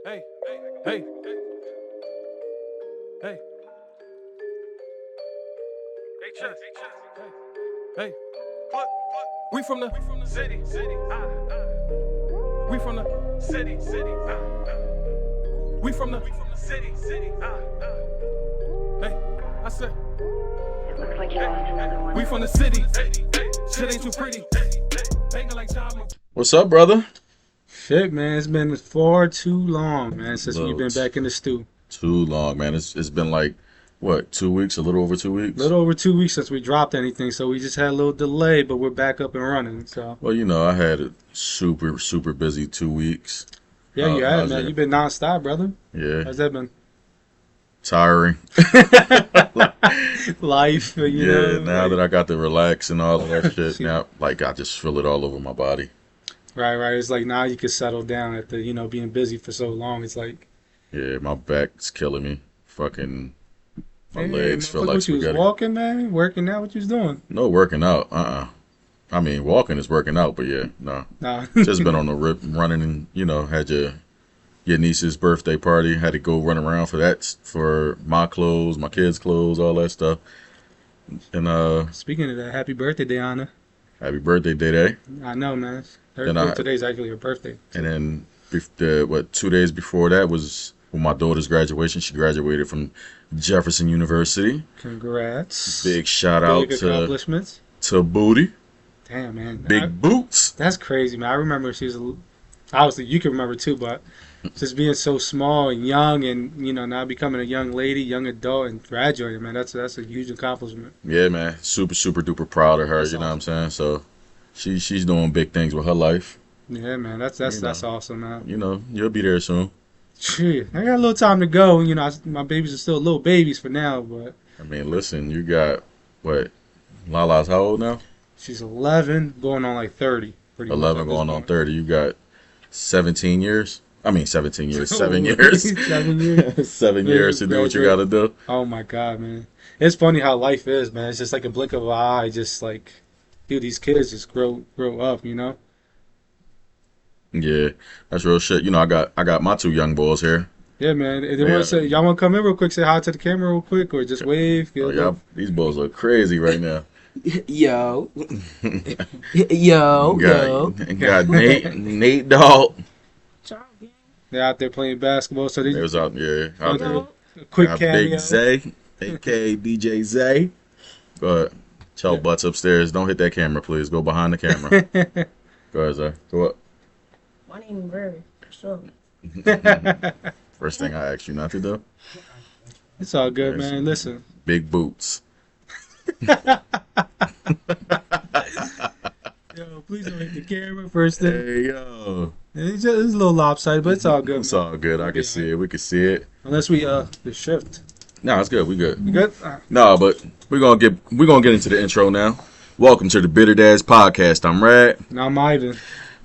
Hey, hey, hey. Hey, we from the city, we from the city, we from the city, Hey, I said, It looks like you lost another one. we from the city. Shit ain't too pretty. Banging like Tommy. What's up, brother? Shit, man, it's been far too long, man, since we've been Loads. back in the stew. Too long, man. It's been like what, 2 weeks? A little over 2 weeks. A little over 2 weeks since we dropped anything, so we just had a little delay, but we're back up and running. So Well, I had a super busy 2 weeks. yeah, you had how's man. it? You've been nonstop, brother. Yeah, How's that been? tiring. Life, you Yeah, know. now that I got to relax and all of that shit, now like I just feel it all over my body. Right. It's like now you can settle down after being busy for so long. It's like Yeah, my back's killing me. Fucking my hey, legs feel motherfucker, like what you was spaghetti. walking, man, working out. What you was doing? No working out. I mean, walking is working out, but yeah, no. Nah, Just been on the rip, running, and had your niece's birthday party. Had to go run around for that, for my clothes, my kids' clothes, all that stuff. And Speaking of that, happy birthday, Deanna. happy birthday, Day. I know, man. And Today's actually her birthday. And then 2 days before that was my daughter's graduation. She graduated from Jefferson University. Congrats. Big shout out Big to accomplishments. Booty, Damn, man. Big Boots. That's crazy, man. I remember she was, obviously you can remember too, but just being so small and young and, now becoming a young lady, young adult and graduating, man, that's a huge accomplishment. Yeah, man, super duper proud of her. That's you know awesome. what I'm saying? So she's doing big things with her life. Yeah, man, that's awesome, man. You'll be there soon. Shit, I got a little time to go. My babies are still little babies for now, but I mean, listen, you got what? Lala's how old now? she's 11, going on like 30. Pretty much 11 at this going on point. 30. You got 17 years. I mean, 17 years. 7 years. 7 years. 7 years to do what you got to do. Oh my God, man. It's funny how life is, man. It's just like a blink of an eye. Just like, dude, these kids just grow up, Yeah, that's real shit. I got my two young boys here. Yeah, man. They Yeah. want to say, y'all want to come in real quick, say hi to the camera real quick, or just wave. Oh, y'all, these boys look crazy right now. Yo. Yo. Got Nate Dog. They're out there playing basketball, so They they was out there. Out there. a quick Got cameo. Big Zay, aka DJ Zay. Go ahead. Tell butts upstairs. Don't hit that camera, please. Go behind the camera. Go ahead, Zay. Go up. My name is Barry. Sure. First thing I asked you not to do. It's all good, man. Listen, Big boots. yo, please don't hit the camera first thing. Hey, yo. It's a little lopsided, but it's all good. It's man. all good. I can see it. We can see it. Unless we the shift. No, it's good. We good. You good? No, but we're gonna get into the intro now. Welcome to the Bitter Dads Podcast. I'm Rad. Now I'm Ivan.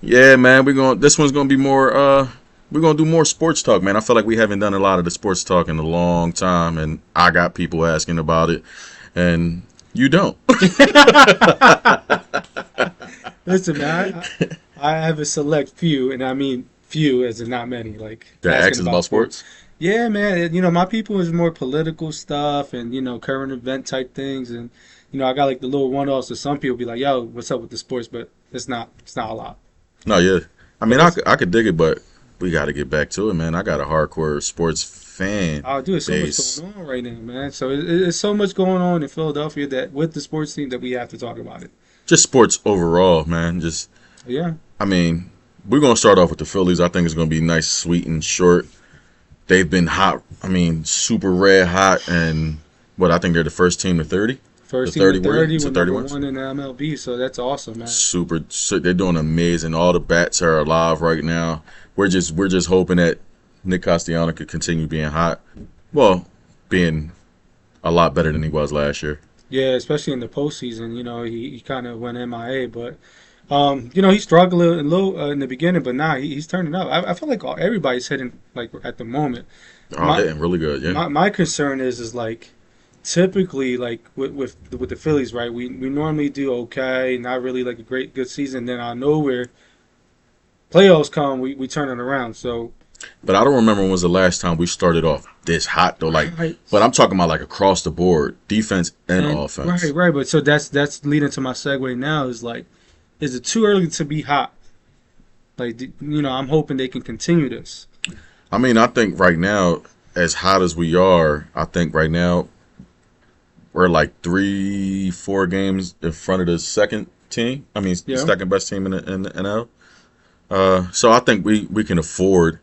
Yeah, man. This one's gonna be more. We're gonna do more sports talk, man. I feel like we haven't done a lot of the sports talk in a long time, and I got people asking about it, and you don't. Listen, man. I have a select few, and I mean few as in not many. Like That asking asks about sports. Yeah, man. My people is more political stuff and current event type things, and I got like the little one-offs. So some people be like, "Yo, what's up with the sports?" But it's not a lot. No, yeah. I mean, I could dig it, but we got to get back to it, man. I got a hardcore sports fan. Oh, dude, so base. much going on right now, man. So it's so much going on in Philadelphia that with the sports team that we have to talk about it. Just sports overall, man. Yeah. I mean, we're going to start off with the Phillies. I think it's going to be nice, sweet, and short. They've been hot. I mean, super red hot. And I think they're the first team to 30. First The team 30 to 30 wins, with the 30 number wins. one in the MLB. So that's awesome, man. They're doing amazing. All the bats are alive right now. We're just hoping that Nick Castellanos could continue being hot. Well, being a lot better than he was last year. Yeah, especially in the postseason. He kind of went MIA, but he struggled a little in the beginning, but now he's turning up. I feel like everybody's hitting like at the moment. Oh, hitting really good, yeah. My concern is like typically like with the Phillies, right? We normally do okay, not really like a good season. Then out of nowhere, playoffs come, we turn it around. So, But I don't remember when was the last time we started off this hot though. Like, Right. but I'm talking about like across the board, defense and offense. right. But so that's leading to my segue now. Is like, is it too early to be hot? Like, I'm hoping they can continue this. I mean, I think right now, as hot as we are, I think right now we're like 3-4 games in front of the second team. I mean, Yeah. second best team in the NL. So I think we can afford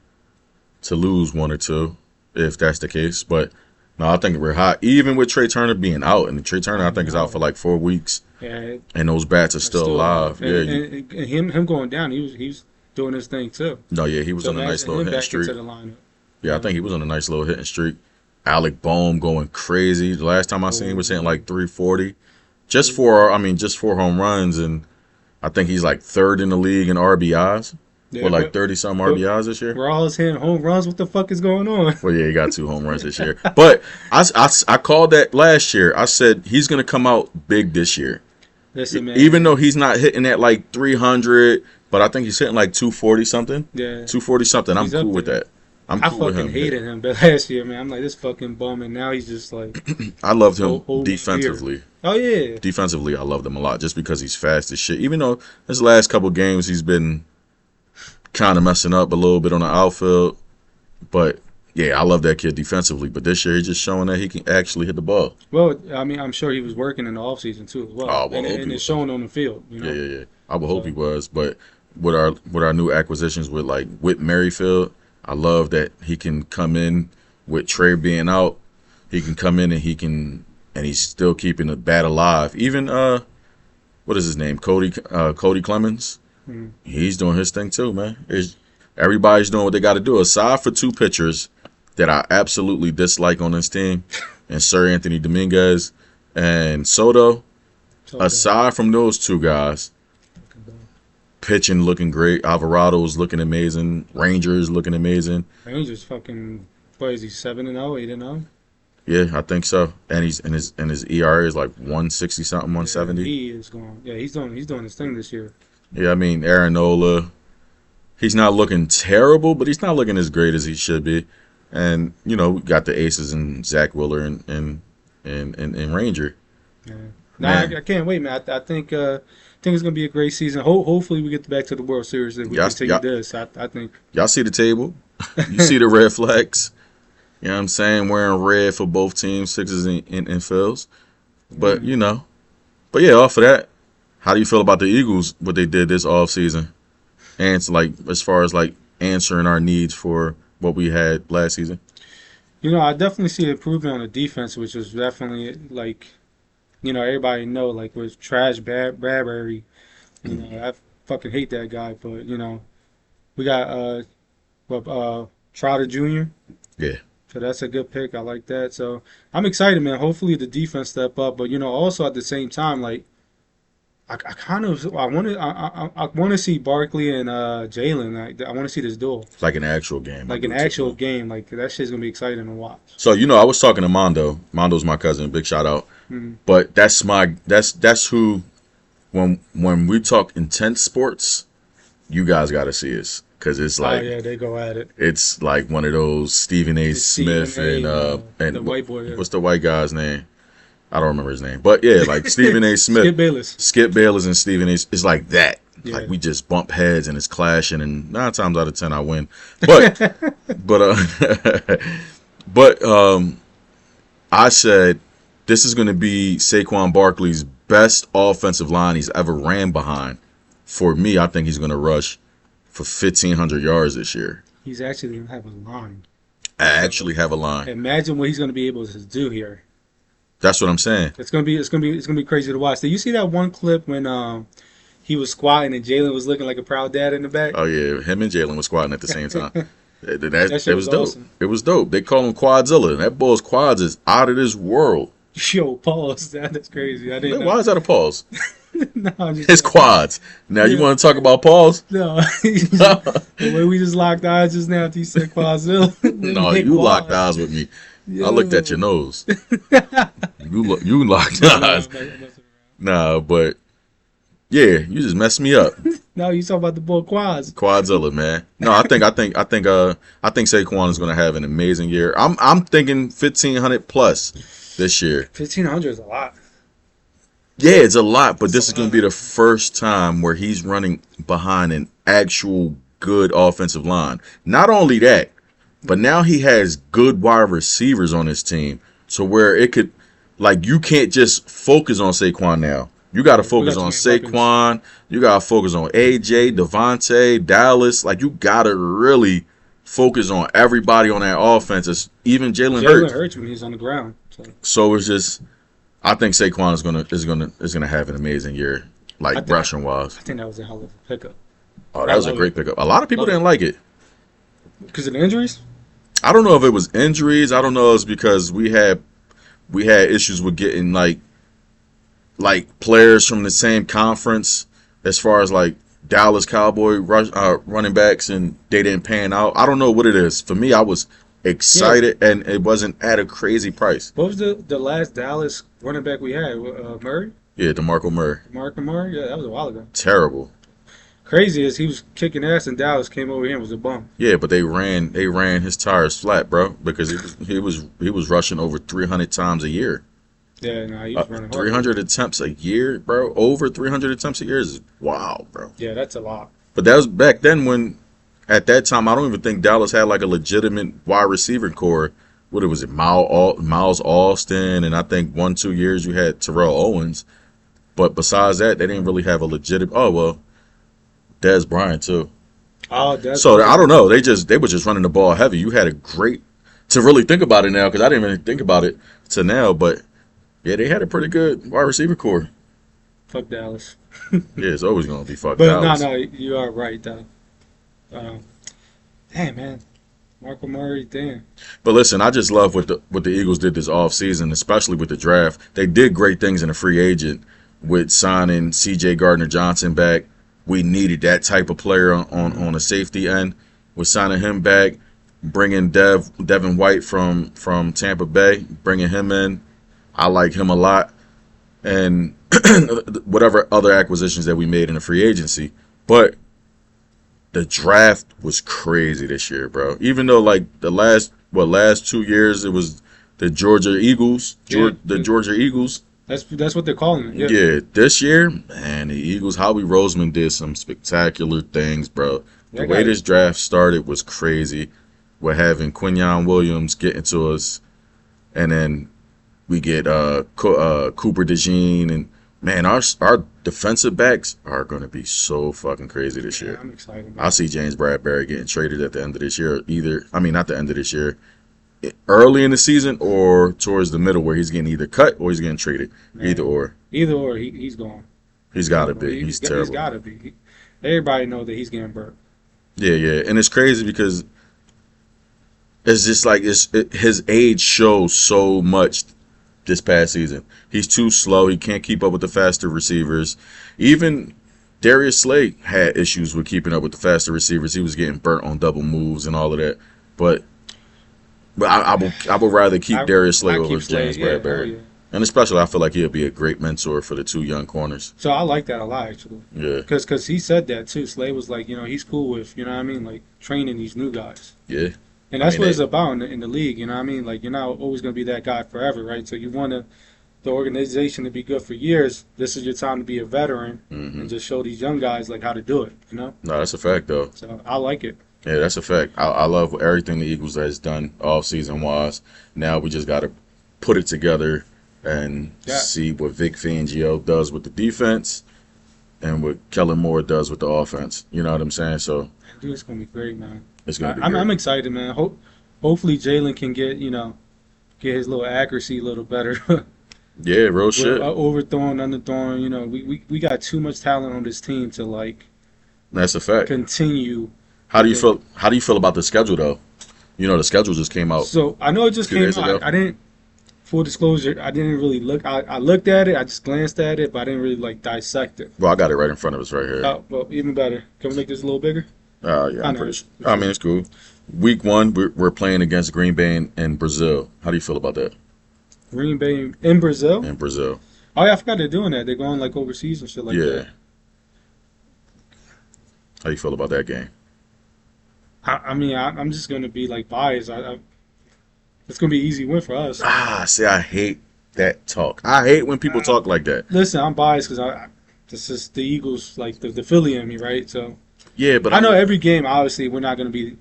to lose one or two if that's the case. But no, I think we're hot. Even with Trey Turner being out, and Trey Turner I think is out for like 4 weeks, Yeah, and those bats are still alive. And, Yeah, and him going down, he was doing his thing too. no, yeah, he was So on a nice imagine little him hitting back streak. into the lineup. Yeah, I think he was on a nice little hitting streak. Alec Boehm going crazy. The last time I seen him was hitting like 340, just for home runs, and I think he's like third in the league in RBIs. Yeah, With like but 30 some RBIs this year. we're all hitting home runs. What the fuck is going on? Well, yeah, he got 2 home runs this year. But I called that last year. I said he's gonna come out big this year. Listen, man. Even though he's not hitting at like 300, but I think he's hitting like 240 something. Yeah. 240 something. I'm He's up cool with there. that. I'm I cool with fucking him. hated him, but last year, man, I'm like, this fucking bum, and now he's just like, I loved him Hold defensively. oh yeah, Defensively, I loved him a lot just because he's fast as shit. Even though his last couple games he's been kind of messing up a little bit on the outfield, but yeah, I love that kid defensively. But this year he's just showing that he can actually hit the ball. well, I mean, I'm sure he was working in the offseason too as well, Oh, well, I hope and he it's was. showing on the field. Yeah. I would hope he was, but with our new acquisitions with like Whit Merrifield, I love that he can come in with Trey being out. He can come in and he's still keeping the bat alive. Even what is his name? Cody Clemens. Mhm. He's doing his thing too, man. Everybody's doing what they got to do. Aside for 2 pitchers that I absolutely dislike on this team, and Sir Anthony Dominguez and Soto. So, Aside from those 2 guys, pitching looking great. Alvarado's looking amazing. Rangers looking amazing. Rangers fucking, what is he, 7-0, 8-0? Yeah, I think so. And his ERA is like 160 something, 170. He is going. Yeah, he's doing his thing this year. Yeah, I mean Aaron Nola, he's not looking terrible, but he's not looking as great as he should be. And we got the aces and Zach Wheeler and Ranger. Yeah. Man. I can't wait, man. I think it's gonna be a great season. Hopefully, we get back to the World Series if we Yes, continue yeah. this. I think. Y'all see the table? You see the red flags? You know what I'm saying? Wearing red for both teams, Sixers and Phils. But, but yeah, off of that, how do you feel about the Eagles, what they did this offseason? And it's like, as far as like answering our needs for what we had last season? I definitely see improvement on the defense, which is definitely like, everybody know like with Trash Bradbury, I fucking hate that guy, but we got Trotter Jr. Yeah. So that's a good pick. I like that. So I'm excited, man. Hopefully the defense step up, but also at the same time, like I want to see Barkley and Jalen. I want to see this duel, Like an actual game. like an actual game. Like that shit's gonna be exciting to watch. So, I was talking to Mondo. Mondo's my cousin. Big shout out. Mhm. But that's who, when we talk intense sports, you guys got to see us. Because it's like, Oh yeah, they go at it. it's like one of those Stephen A. It's Stephen Smith A., and the white boy. what's the white guy's name? I don't remember his name. But yeah, like Stephen A. Smith. Skip Bayless. And Stephen A. It's like that. Yeah. Like we just bump heads and it's clashing, and 9 times out of 10 I win. But but I said this is going to be Saquon Barkley's best offensive line he's ever ran behind. For me, I think he's going to rush for 1,500 yards this year. He's actually gonna have a line. I actually have a line. Imagine what he's gonna be able to do here. That's what I'm saying. It's gonna be crazy to watch. Did you see that one clip when he was squatting and Jalen was looking like a proud dad in the back? Oh yeah, him and Jalen was squatting at the same time. That shit was was dope. awesome. It was dope. They call him Quadzilla. That boy's quads is out of this world. Yo, pause. That's crazy. I didn't know. Why is that a pause? No, I'm just It's quads. Now you Yeah. want to talk about pause? no. The way we just locked eyes just now after you said Quadzilla. No, you locked eyes with me. I looked at your nose. You locked eyes. Nah, but Yeah, you just messed me up. No, you talking about the boy Quads. Quadzilla, man. No, I think Saquon is gonna have an amazing year. I'm thinking 1,500 plus this year. 1,500 is a lot. Yeah, it's a lot, but this is gonna be the first time where he's running behind an actual good offensive line. Not only that, but now he has good wide receivers on his team, so where it could, like, you can't just focus on Saquon now. You got to focus got on too many Saquon. You got to focus on AJ, Devontae, Dallas. Like, you got to really focus on everybody on that offense. It's even Jalen Jalen Hurts. Hurts when he's on the ground. So So it's just, I think Saquon is gonna have an amazing year, like think- rushing wise. I think that was a hell of a pickup. Oh, that was a love great pickup. A lot of people didn't like it. Because of the injuries? I don't know if it was injuries. I don't know if it's because we had issues with getting like players from the same conference as far as like Dallas Cowboy running backs, and they didn't pan out. I don't know what it is. For me, I was excited, and it wasn't at a crazy price. What was the last Dallas running back we had? Murray? Yeah, DeMarco Murray, Marco Murray? Yeah, that was a while ago. terrible. Crazy is he was kicking ass and Dallas came over here and was a bum. Yeah, but they ran his tires flat, bro, because he was rushing over 300 times a year. Yeah, no, he was running hard. 300 attempts a year, bro. Over 300 attempts a year is wow, bro. Yeah, that's a lot. But that was back then when, at that time, I don't even think Dallas had like a legitimate wide receiver core. What was it, Miles Austin, and I think 1-2 years you had Terrell Owens. But besides that, they didn't really have a legitimate. Oh well, Dez Bryant too. Oh, that's So I don't know. They were just running the ball heavy. You had a great, to really think about it now, because I didn't really think about it to now, but yeah, they had a pretty good wide receiver core. Fuck Dallas. Yeah, it's always gonna be fucked But out. no, you are right though. Damn man, Marco Murray, damn. But listen, I just love what the Eagles did this offseason, especially with the draft. They did great things in a free agent with signing C.J. Gardner-Johnson back. We needed that type of player on a safety end. With signing him back, bringing Devin White from Tampa Bay, bringing him in. I like him a lot. And whatever other acquisitions that we made in the free agency. But the draft was crazy this year, bro. Even though like the last 2 years it was the Georgia Eagles, the Georgia Eagles. That's what they're calling it. Yeah, this year, man, the Eagles, Howie Roseman did some spectacular things, bro. The way this draft started was crazy. We're having Quinyon Williams getting to us, and then we get Cooper DeJean, and man, our defensive backs are going to be so fucking crazy this year. I'm excited. I see James Bradbury getting traded at the end of this year. Not the end of this year, early in the season or towards the middle, where he's getting either cut or he's getting traded. Man. Either or. He's gone. He's got to be. He's terrible. He's got to be. Everybody knows that he's getting burnt. Yeah, and it's crazy because it's just like his age shows so much this past season. He's too slow. He can't keep up with the faster receivers. Even Darius Slay had issues with keeping up with the faster receivers. He was getting burnt on double moves and all of that. But I would rather keep Darius Slay over James Bradbury. Yeah. And especially, I feel like he'll be a great mentor for the two young corners. So I like that a lot, actually. Yeah. Because he said that, too. Slay was like, he's cool with, you know what I mean, like, training these new guys. Yeah. And that's what it's about in the league, you know what I mean? Like, you're not always going to be that guy forever, right? So you want the organization to be good for years. This is your time to be a veteran and just show these young guys, like, how to do it, you know? No, that's a fact, though. So I like it. Yeah, that's a fact. I love everything the Eagles has done off-season wise. Now we just got to put it together and see what Vic Fangio does with the defense and what Kellen Moore does with the offense. You know what I'm saying? So Dude, it's going to be great, man. it's going to be great. I'm excited, man. Hopefully Jalen can get his little accuracy a little better. Yeah, real shit. Overthrowing, underthrowing. We got too much talent on this team to, like, That's a fact. continue. How do you feel? How do you feel about the schedule, though? You know, the schedule just came out. So I know it just Few came days ago. out. I didn't. Full disclosure, I didn't really look. I looked at it. I just glanced at it, but I didn't really like dissect it. Well, I got it right in front of us right here. Oh, well, even better. Can we make this a little bigger? Yeah, I I'm know. pretty sure. I mean, it's cool. Week 1, we're playing against Green Bay and Brazil. How do you feel about that? Green Bay in Brazil. In Brazil. Oh yeah, I forgot they're doing that. They're going like overseas and shit like Yeah. that. How you feel about that game? I mean, I'm just gonna be like biased. It's gonna be an easy win for us. See, I hate that talk. I hate when people talk like that. Listen, I'm biased because this is the Eagles, like the Philly in me, right? So Yeah, but I know every game. Obviously, we're not gonna be.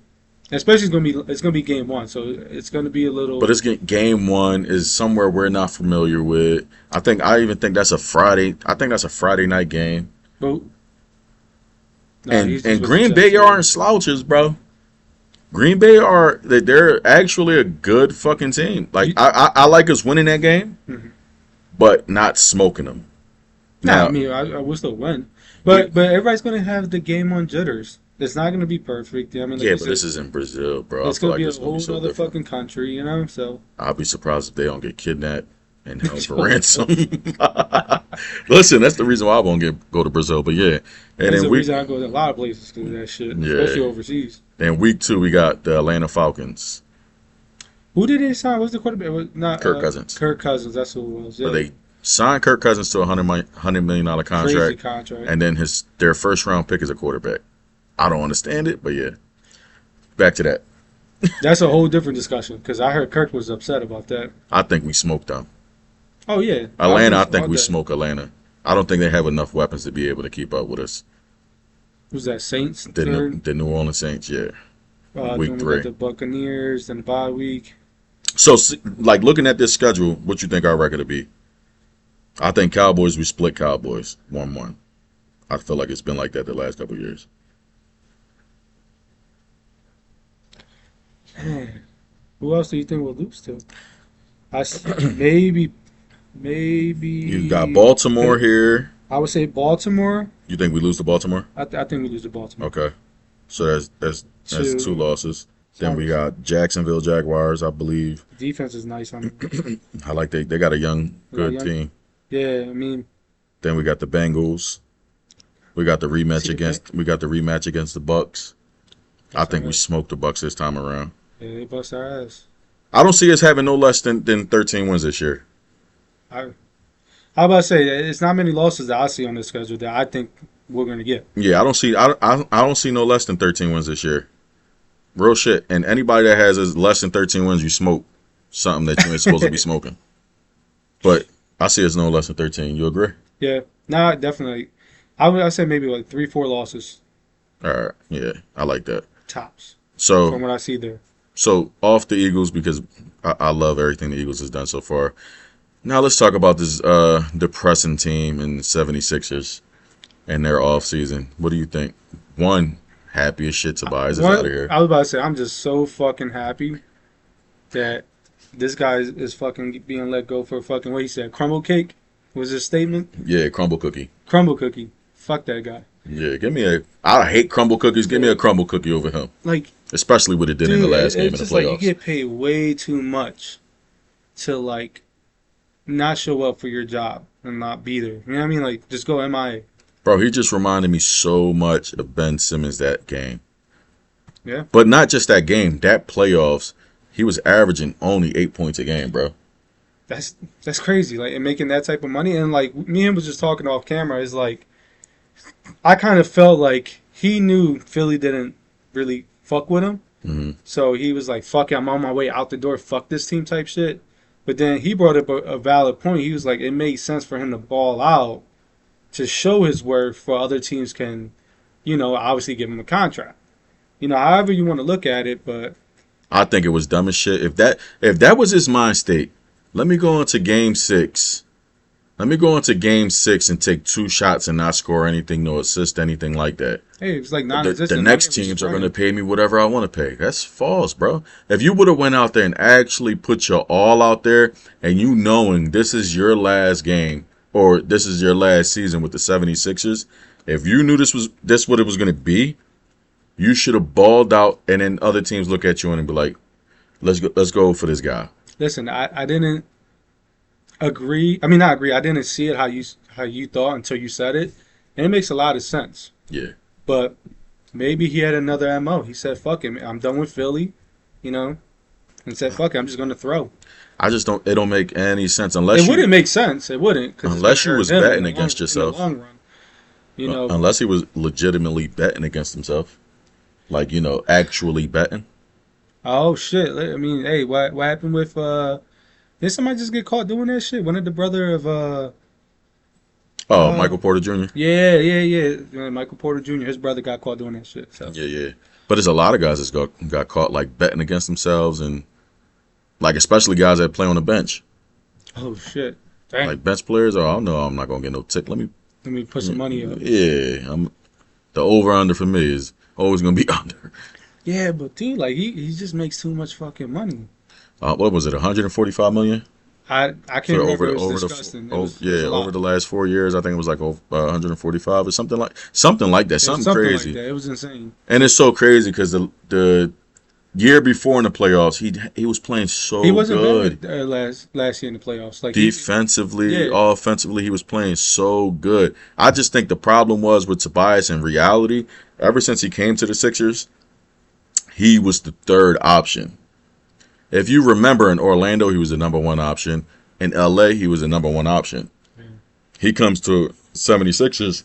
Especially it's gonna be game one, so it's gonna be a little. But it's game one is somewhere we're not familiar with. I even think that's a Friday. I think that's a Friday night game. But, and Green Bay aren't slouches, bro. Green Bay they're actually a good fucking team. Like I like us winning that game, but not smoking them. I mean I will still win, but everybody's gonna have the game on jitters. It's not gonna be perfect. I mean, like but this is in Brazil, bro. It's gonna be a whole other fucking country, you know. So I'll be surprised if they don't get kidnapped and held for ransom. Listen, that's the reason why I won't go to Brazil. But yeah, and that's then the reason I go to a lot of places because of that shit, especially overseas. And week 2, we got the Atlanta Falcons. Who did they sign? What's the quarterback? It was not Kirk Cousins. Kirk Cousins. That's who it was. Yeah. But they signed Kirk Cousins to a $100 million contract, Crazy contract, and then their first round pick is a quarterback. I don't understand it, but yeah. Back to that. That's a whole different discussion because I heard Kirk was upset about that. I think we smoked them. Oh yeah, Atlanta. I think we smoke Atlanta. I don't think they have enough weapons to be able to keep up with us. Who's that? Saints. The New Orleans Saints. Yeah. Week 3. The Buccaneers, then the bye week. So, like, looking at this schedule, what you think our record will be? I think Cowboys, we split Cowboys 1-1. I feel like it's been like that the last couple of years. Man, who else do you think we'll lose to? Maybe. You got Baltimore here. I would say Baltimore. You think we lose to Baltimore? I think we lose to Baltimore. Okay. So that's 2 losses. Then we got Jacksonville Jaguars, I believe. Defense is nice on them. I like they got a good team. Yeah, I mean. Then we got the Bengals. We got the rematch against the Bucks. I think we smoked the Bucks this time around. Yeah, they bust our ass. I don't see us having no less than 13 wins this year. How about to say it's not many losses that I see on this schedule that I think we're gonna get. Yeah, I don't see no less than 13 wins this year. Real shit. And anybody that has less than 13 wins, you smoke something that you ain't supposed to be smoking. But I see us no less than 13. You agree? Yeah. Nah, definitely. I say maybe like 3-4 losses. All right. Yeah, I like that. Tops. So from what I see there. So off the Eagles, because I love everything the Eagles has done so far. Now let's talk about this depressing team in the 76ers and their offseason. What do you think? One, happy as shit Tobias is out of here. I was about to say, I'm just so fucking happy that this guy is fucking being let go for fucking, what he said, crumble cake was his statement? Yeah, crumble cookie. Crumble cookie. Fuck that guy. Yeah, I hate crumble cookies. Give me a crumble cookie over him. Like, especially what it did in the last game in the playoffs. Like you get paid way too much to like not show up for your job and not be there. You know what I mean? Like just go MIA. Bro, he just reminded me so much of Ben Simmons that game. Yeah. But not just that game, that playoffs, he was averaging only 8 points a game, bro. That's crazy. Like and making that type of money and like me and him was just talking off camera is like I kind of felt like he knew Philly didn't really fuck with him. Mm-hmm. So he was like, fuck it, I'm on my way out the door, fuck this team type shit. But then he brought up a valid point. He was like, it made sense for him to ball out to show his worth for other teams can, you know, obviously give him a contract. You know, however you want to look at it, but I think it was dumb as shit. If that was his mind state, let me go into game 6. Let me go into game 6 and take 2 shots and not score anything, no assist, anything like that. Hey, it's like non-existent. The next teams are going to pay me whatever I want to pay. That's false, bro. If you would have went out there and actually put your all out there and you knowing this is your last game or this is your last season with the 76ers, if you knew this what it was going to be, you should have balled out and then other teams look at you and be like, let's go for this guy. Listen, I didn't agree. I mean, not agree. I didn't see it how you thought until you said it. And it makes a lot of sense. Yeah. But maybe he had another MO. He said, fuck it, I'm done with Philly, you know, and said, fuck it, I'm just going to throw. It don't make any sense unless it wouldn't make sense. It wouldn't. Unless you was betting against yourself. In the long run. You know, Unless he was legitimately betting against himself, like actually betting. oh shit. I mean, hey, what happened with did somebody just get caught doing that shit? One of the brother of Oh, Michael Porter Jr. yeah. Michael Porter Jr. His brother got caught doing that shit. So Yeah. But there's a lot of guys that's got caught like betting against themselves, and like especially guys that play on the bench, oh shit. Dang. like bench players. Oh, I know I'm not gonna get no tick. Let Let me put some money up. Yeah, the over under for me is always gonna be under. Yeah, but dude, like he just makes too much fucking money. What was it? 145 million I can't remember. It was the disgusting. over the last 4 years. I think it was like 145 or something like that. Something crazy. Like that. It was insane. And it's so crazy because the year before in the playoffs, he was playing so He wasn't good. bad last year in the playoffs. Like Defensively, yeah. offensively, he was playing so good. I just think the problem was with Tobias in reality. Ever since he came to the Sixers, he was the third option. If you remember, in Orlando, he was the number one option. In LA, he was the number one option. He comes to 76ers,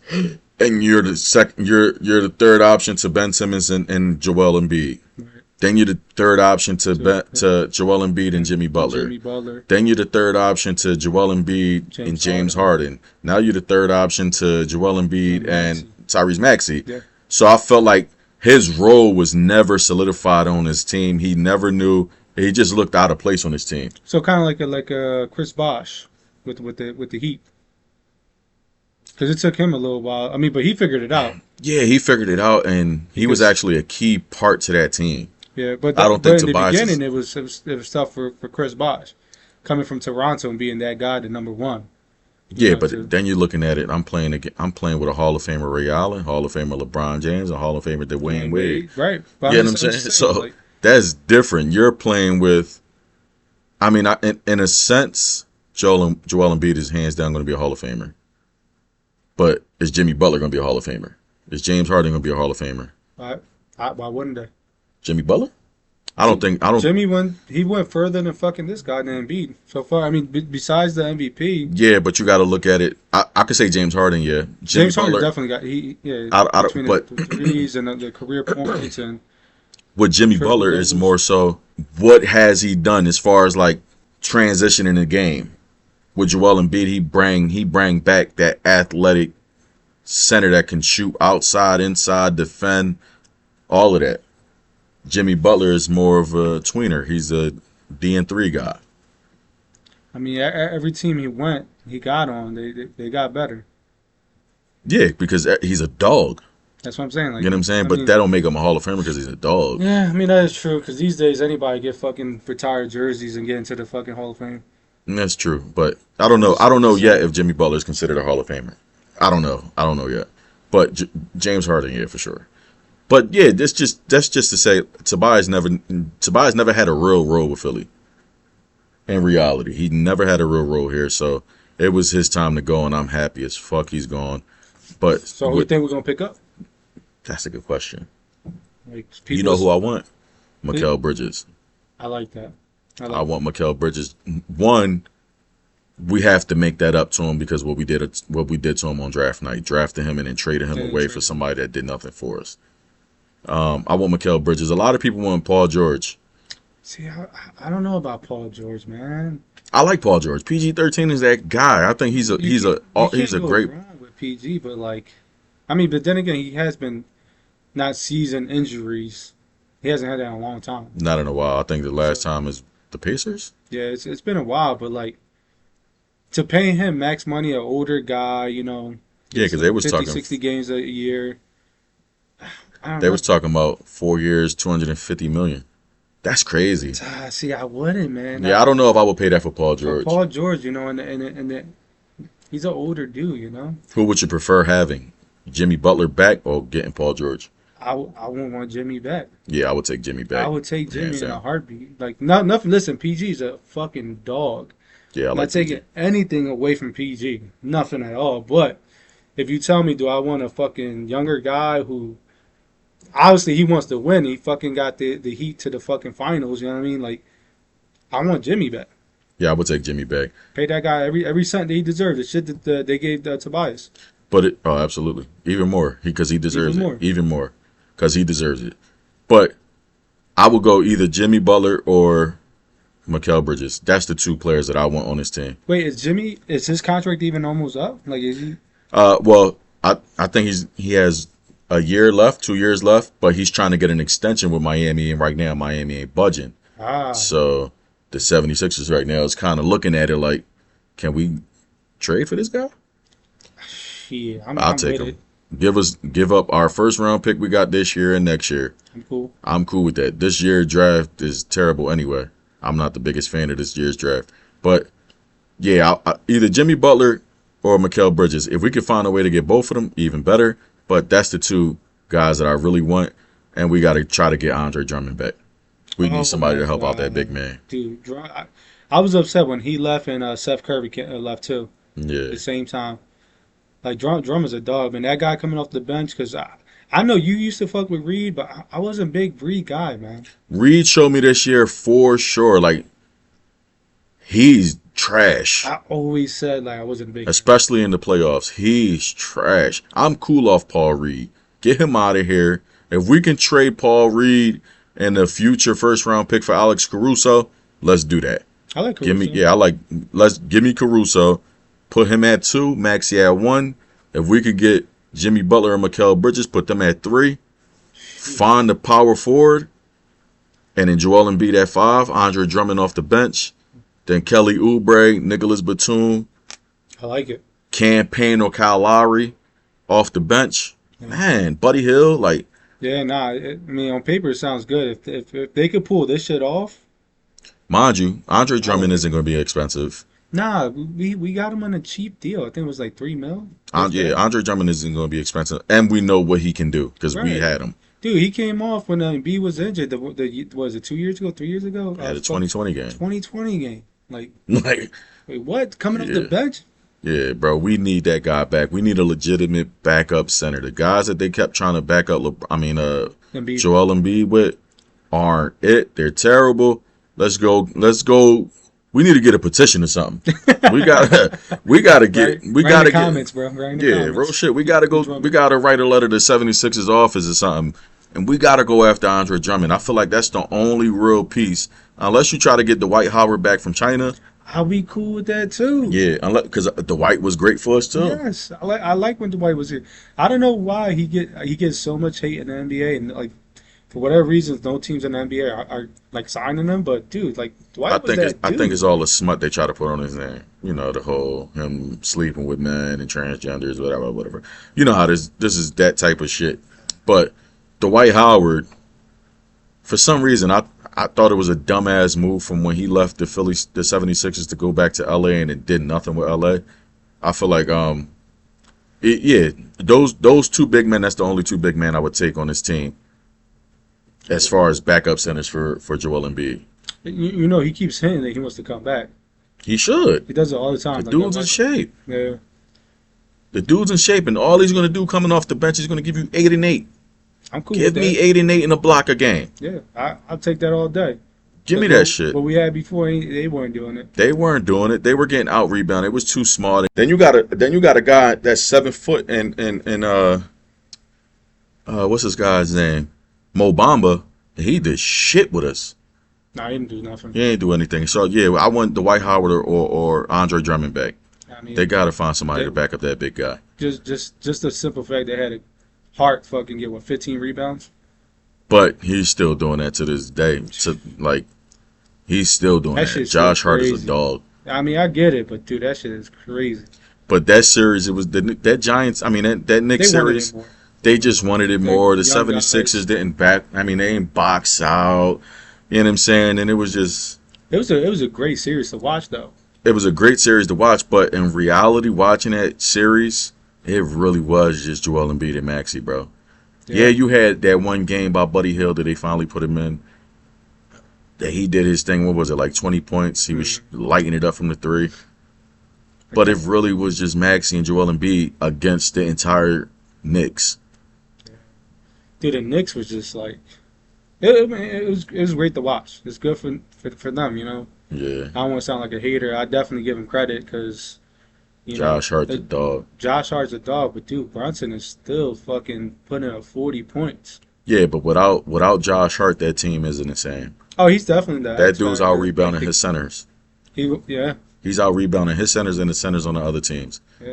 and you're the second. You're the third option to Ben Simmons and Joel Embiid. Right. Then you're the third option to Joel Embiid and Jimmy Butler. Then you're the third option to Joel Embiid and James Harden. Now you're the third option to Joel Embiid and Tyrese Maxey. Yeah. So I felt like his role was never solidified on his team. He never knew. He just looked out of place on his team. So kind of like a Chris Bosh with the Heat. Because it took him a little while. I mean, but he figured it out. Yeah, he figured it out, and he was actually a key part to that team. Yeah, but I don't think in the Tobias beginning it was tough for Chris Bosh coming from Toronto and being that guy, the number one. Yeah, but then you're looking at it. I'm playing with a Hall of Famer Ray Allen, Hall of Famer LeBron James, a Hall of Famer Dwayne Wade. Right. You know what I'm saying? So that's different. You're playing with. I mean, in a sense, Joel Embiid is hands down going to be a Hall of Famer. But is Jimmy Butler going to be a Hall of Famer? Is James Harden going to be a Hall of Famer? Why wouldn't they? Jimmy Butler? I don't. Jimmy went further than fucking this guy than Embiid so far. I mean, besides the MVP. Yeah, but you got to look at it. I could say James Harden. Yeah, James Harden definitely got between the threes and the career points and. With Jimmy Butler is more so what has he done as far as like transitioning the game. With Joel Embiid, he bring back that athletic center that can shoot outside, inside, defend, all of that. Jimmy Butler is more of a tweener. He's a D&3 guy. I mean, every team he got on, they got better. Yeah, because he's a dog. That's what I'm saying. Like, you know what I'm saying? But that don't make him a Hall of Famer because he's a dog. Yeah, I mean, that is true. Because these days, anybody get fucking retired jerseys and get into the fucking Hall of Fame. And that's true. But I don't know. I don't know yet if Jimmy Butler is considered a Hall of Famer. I don't know yet. But James Harden, yeah, for sure. But yeah, that's just to say Tobias never had a real role with Philly. In reality, he never had a real role here. So it was his time to go, and I'm happy as fuck he's gone. But so who do you think we're gonna pick up? That's a good question. Like, you know who I want? Mikal Bridges. I like that. I want Mikal Bridges. One, we have to make that up to him because what we did to him on draft night, drafted him and then traded him away for somebody that did nothing for us. I want Mikal Bridges. A lot of people want Paul George. See, I don't know about Paul George, man. I like Paul George. PG-13 is that guy. I think he's a great wrong with PG, but like, I mean, but then again, he has been not season injuries. He hasn't had that in a long time. Not in a while. I think the last time is the Pacers. Yeah, it's been a while, but like to pay him max money, an older guy, you know. Yeah, because they was 50, talking 60 games a year. They was talking about 4 years, $250 million. That's crazy. See, I wouldn't, man. Yeah, I don't know if I would pay that for Paul George. For Paul George, you know, and he's an older dude, you know. Who would you prefer having? Jimmy Butler back or getting Paul George? I wouldn't want Jimmy back. Yeah, I would take Jimmy back. I would take Jimmy in a heartbeat. Like, nothing. Listen, PG's a fucking dog. Yeah, I'm not taking anything away from PG. Nothing at all. But if you tell me, do I want a fucking younger guy who, obviously he wants to win. He fucking got the Heat to the fucking finals. You know what I mean? Like, I want Jimmy back. Yeah, I would take Jimmy back. Pay that guy every cent that he deserves. The shit that they gave Tobias. But absolutely, even more because he deserves Even more. it. Even more because he deserves it. But I would go either Jimmy Butler or Mikal Bridges. That's the two players that I want on this team. Wait, is his contract even almost up? Like, is he? Well, I think he has a year left, 2 years left, but he's trying to get an extension with Miami, and right now Miami ain't budging. Ah, So the 76ers right now is kind of looking at it like, can we trade for this guy? shit. I'll I'm take with him. Give up our first round pick we got this year and next year. I'm cool. I'm cool with that. This year's draft is terrible anyway. I'm not the biggest fan of this year's draft. But yeah, either Jimmy Butler or Mikal Bridges. If we could find a way to get both of them, even better. But that's the two guys that I really want. And we got to try to get Andre Drummond back. We need somebody to help out that big man. Dude, I was upset when he left and Seth Curry left too at Yeah. the same time. Like, Drummond's a dog, man. That guy coming off the bench, because I know you used to fuck with Reed, but I wasn't a big Reed guy, man. Reed showed me this year for sure. Like, he's trash. I always said, like, I wasn't a big Especially in the playoffs. He's trash. I'm cool off Paul Reed. Get him out of here. If we can trade Paul Reed and the future first round pick for Alex Caruso, let's do that. I like Caruso. Give me Caruso. Put him at 2, Maxey at 1. If we could get Jimmy Butler and Mikal Bridges, put them at 3. Find the power forward. And then Joel Embiid at 5. Andre Drummond off the bench. Then Kelly Oubre, Nicholas Batum, I like it. Cam Payne or Kyle Lowry off the bench. Man, Buddy Hill, like, Yeah, nah. I mean, on paper it sounds good. If they could pull this shit off, mind you, Andre Drummond isn't going to be expensive. nah, we got him on a cheap deal. I think it was like $3 million. Andre Drummond isn't going to be expensive, and we know what he can do because we Right. had him. Dude, he came off when B was injured. Was it 2 years ago, 3 years ago? Had a 2020 game. 2020 game. Like, Like, wait, what? Coming off the Yeah. bench? yeah, bro, we need that guy back. We need a legitimate backup center. The guys that they kept trying to back up, Embiid. Joel Embiid with aren't it. They're terrible. Let's go. We need to get a petition or something. We gotta get. We Write gotta in the get. comments, bro. Write in the Yeah, comments. real shit. We gotta go. We gotta write a letter to 76ers office or something, and we gotta go after Andre Drummond. I feel like that's the only real piece, unless you try to get Dwight Howard back from China. I'll be cool with that too. Yeah, unless because Dwight was great for us too. Yes, I like when Dwight was here. I don't know why he gets so much hate in the NBA, and like for whatever reasons, no teams in the NBA are like signing him. But dude, like Dwight was that I dude. think it's all the smut they try to put on his name. You know, the whole him sleeping with men and transgenders, whatever. You know how this is that type of shit. But Dwight Howard, for some reason, I thought it was a dumbass move from when he left the 76ers to go back to LA and it did nothing with LA. I feel like those two big men, that's the only two big men I would take on this team as far as backup centers for Joel Embiid. You know, he keeps hinting that he wants to come back. He should. He does it all the time. The Like, dude's in shape. Yeah, The dude's in shape, and all he's going to do coming off the bench is going to give you 8 and 8. I'm cool Give with me that. 8 and 8 in a block a game. Yeah, I'll take that all day. Give me But that shit. What we had before, they weren't doing it. They weren't doing it. They were getting out rebounded. It was too small. Then you got a guy that's 7 foot and what's this guy's name? Mo Bamba. He did shit with us. Nah, he didn't do nothing. He ain't do anything. So yeah, I want Dwight Howard or Andre Drummond back. I mean, They gotta find somebody They- to back up that big guy. just the simple fact they had a Hart fucking get 15 rebounds. But he's still doing that to this day. He's still doing That that. shit's Josh still Hart is a crazy. dog. I mean, I get it, but dude, that shit is crazy. But that series, it was that Giants. I mean, that Knicks They wanted series, it more. they just wanted it more. The young 76ers didn't back. I mean, they didn't box out. You know what I'm saying? And it was It was a great series to watch though. it was a great series to watch. But in reality, watching that series, it really was just Joel Embiid and Maxey, bro. Yeah, you had that one game by Buddy Hield that they finally put him in. That he did his thing. What was it, like 20 points? He was lighting it up from the 3. But it really was just Maxey and Joel Embiid against the entire Knicks. Dude, the Knicks was just like it was great to watch. It's good for them, you know. Yeah. I don't want to sound like a hater. I definitely give them credit because You Josh Hart, know, the dog. Josh Hart's a dog, but dude, Brunson is still fucking putting up 40 points. Yeah, but without Josh Hart, that team isn't the same. Oh, he's definitely that. That dude's out rebounding his centers. Yeah, He's out rebounding his centers and the centers on the other teams. yeah.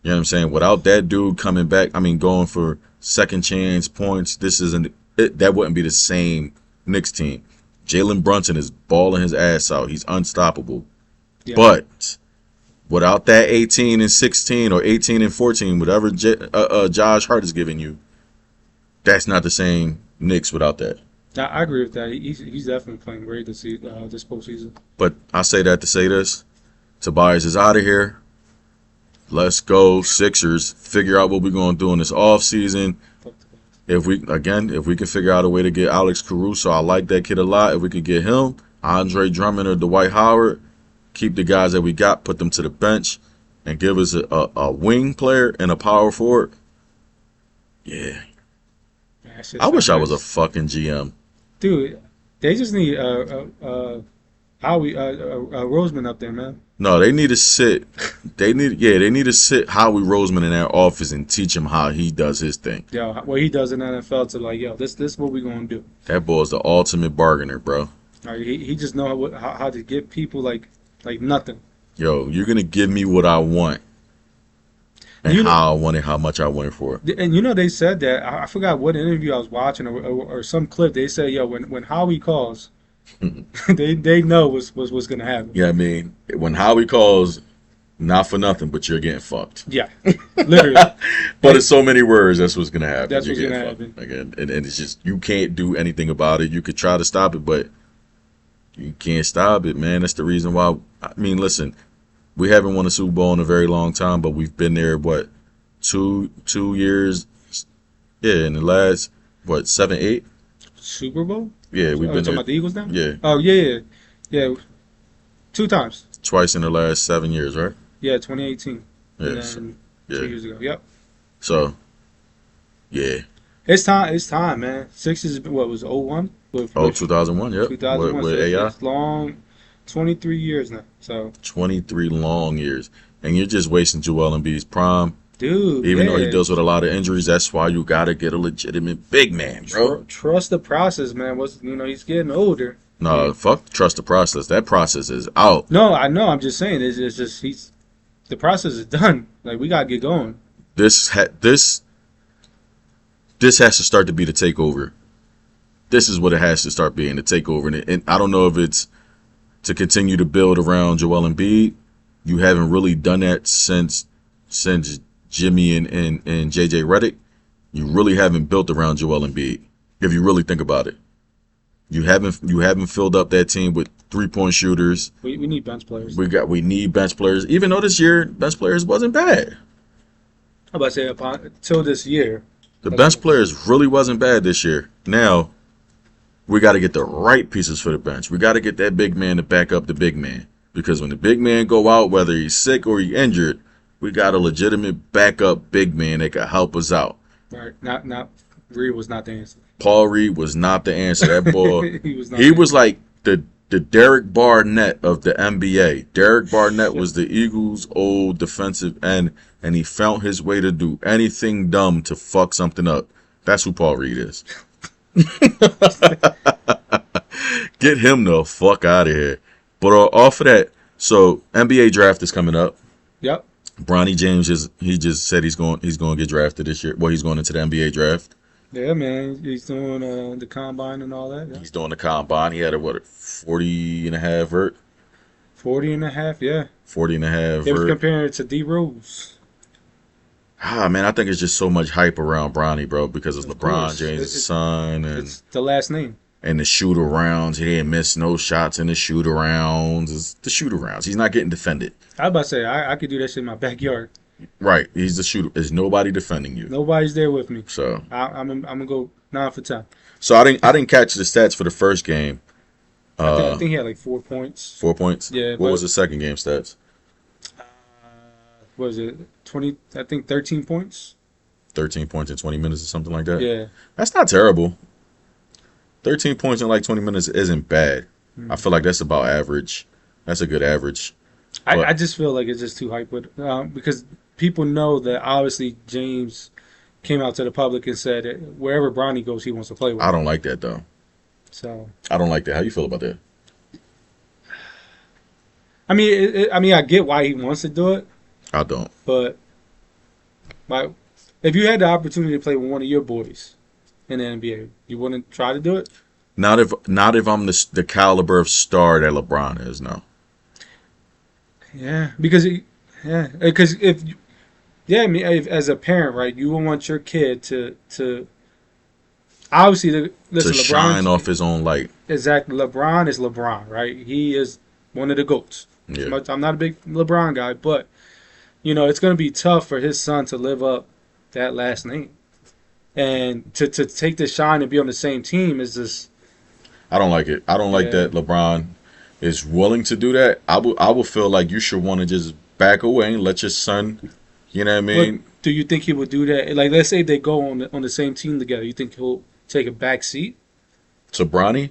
You know what I'm saying? Without that dude coming back, I mean, going for second chance points, that wouldn't be the same Knicks team. Jalen Brunson is balling his ass out. He's unstoppable. Yeah. But without that 18 and 16 or 18 and 14, whatever Josh Hart is giving you, that's not the same Knicks without that. I agree with that. He's definitely playing great this postseason. But I say that to say this. Tobias is out of here. Let's go Sixers. Figure out what we're going to do in this offseason. If we can figure out a way to get Alex Caruso, I like that kid a lot. If we could get him, Andre Drummond or Dwight Howard, keep the guys that we got, put them to the bench, and give us a wing player and a power forward. Yeah. I wish I was a fucking GM. Dude, they just need Roseman up there, man. No, they need to sit. They need to sit Howie Roseman in that office and teach him how he does his thing. Yo, what he does in the NFL to like, yo, this is what we gonna do. That boy's the ultimate bargainer, bro. Like, he just know how to get people like nothing. Yo, you're gonna give me what I want, and how I want it, how much I want it for. And you know they said that I forgot what interview I was watching or some clip. They said, yo, when Howie calls, they know what's gonna happen. Yeah, I mean, when Howie calls, not for nothing, but you're getting fucked. Yeah, literally. But in so many words, that's what's gonna happen. That's You're what's getting gonna fucked. happen. Again, and it's just you can't do anything about it. You could try to stop it, but you can't stop it, man. That's the reason why. I mean, listen, we haven't won a Super Bowl in a very long time, but we've been there. What, 2 years? Yeah, in the last 7, 8. Super Bowl? Yeah, we've been talking there. about the Eagles now? Yeah, Oh yeah. 2 times. twice in the last 7 years, right? Yeah, 2018. Yeah, And so- then yeah. 2 years ago. Yep. So, yeah. It's time, man. Sixers, what was 01? Oh, 2001, yep. 2001. With So AI. it's long, 23 years now. So, 23 long years. And you're just wasting Joel Embiid's prime. dude, Even though he yeah. deals with a lot of injuries, that's why you got to get a legitimate big man, bro. Trust the process, man. He's getting older. No, fuck trust the process. That process is out. No, I know. I'm just saying. It's just the process is done. Like, we gotta get going. This has to start to be the takeover. This is what it has to start being, the takeover. And I don't know if it's to continue to build around Joel Embiid. You haven't really done that since Jimmy and JJ Redick. You really haven't built around Joel Embiid. If you really think about it, you haven't filled up that team with 3-point shooters. We need bench players. We need bench players. Even though this year bench players wasn't bad. I'm about to say until this year. The bench players really wasn't bad this year. Now, we got to get the right pieces for the bench. We got to get that big man to back up the big man. Because when the big man go out, whether he's sick or he's injured, we got a legitimate backup big man that can help us out. Right. Not Reed was not the answer. Paul Reed was not the answer. That boy, He was not. he was like the Derek Barnett of the NBA. Derek Barnett was the Eagles' old defensive end, and he found his way to do anything dumb to fuck something up. That's who Paul Reed is. Get him the fuck out of here. But off of that, so NBA draft is coming up. Yep. Bronny James just said he's going to get drafted this year. Well, he's going into the NBA draft. Yeah, man. He's doing the combine and all that. Yeah. He's doing the combine. He had a 40 and a half vert. 40 and a half, yeah. 40 and a half They was vert. comparing it to D Rose. Man, I think it's just so much hype around Bronny, bro, because it's Of LeBron course. James' son It's the last name. and the shoot arounds. He didn't miss no shots in the shoot arounds. It's the shoot arounds. He's not getting defended. I was about to say, I could do that shit in my backyard. Right. He's the shooter. There's nobody defending you. Nobody's there with me. So I'm gonna go 9 for 10. I didn't catch the stats for the first game. I think he had like 4 points. 4 points. Yeah, What but- was the second game stats? What was it 20? I think 13 points. 13 points in 20 minutes or something like that. Yeah. That's not terrible. 13 points in like 20 minutes isn't bad. I feel like that's about average. That's a good average. I just feel like it's just too hype with because people know that obviously James came out to the public and said that wherever Bronny goes, he wants to play with. I him. don't like that though. So I don't like that. How you feel about that? I mean, I get why he wants to do it, I don't. but if you had the opportunity to play with one of your boys in the NBA, you wouldn't try to do it. Not if I'm the caliber of star that LeBron is. No. Yeah, because if yeah, I mean, as a parent, right, you would want your kid to obviously listen. To LeBron shine off his own light. exactly. LeBron is LeBron, right? He is one of the goats. Yeah. I'm not a big LeBron guy, but it's going to be tough for his son to live up that last name, and to take the shine and be on the same team is just. I don't like it. I don't like that LeBron is willing to do that. I would feel like you should want to just back away and let your son. You know what I mean? But do you think he would do that? Like, let's say they go on the same team together. You think he'll take a back seat? To Bronny?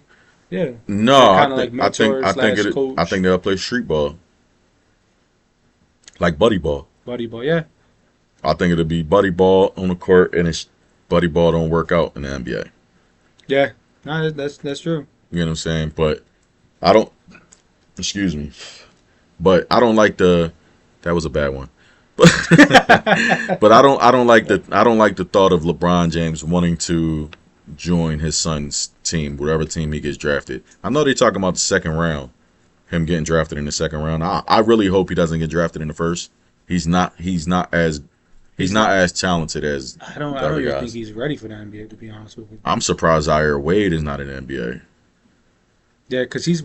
Yeah. No, Like, I kinda think like mentor / coach. I think they'll play street ball, like buddy ball. Buddy boy, yeah. I think it'll be buddy ball on the court, and it's buddy ball don't work out in the NBA. Yeah. No, that's true. You know what I'm saying? But I don't. Excuse me. But I don't like the. That was a bad one. But I don't like the thought of LeBron James wanting to join his son's team, whatever team he gets drafted. I know they're talking about the second round, him getting drafted in the second round. I really hope he doesn't get drafted in the first. He's not as talented as I the don't other even guys. think he's ready for the NBA, to be honest with you. I'm surprised Zaire Wade is not in the NBA. Yeah, because he's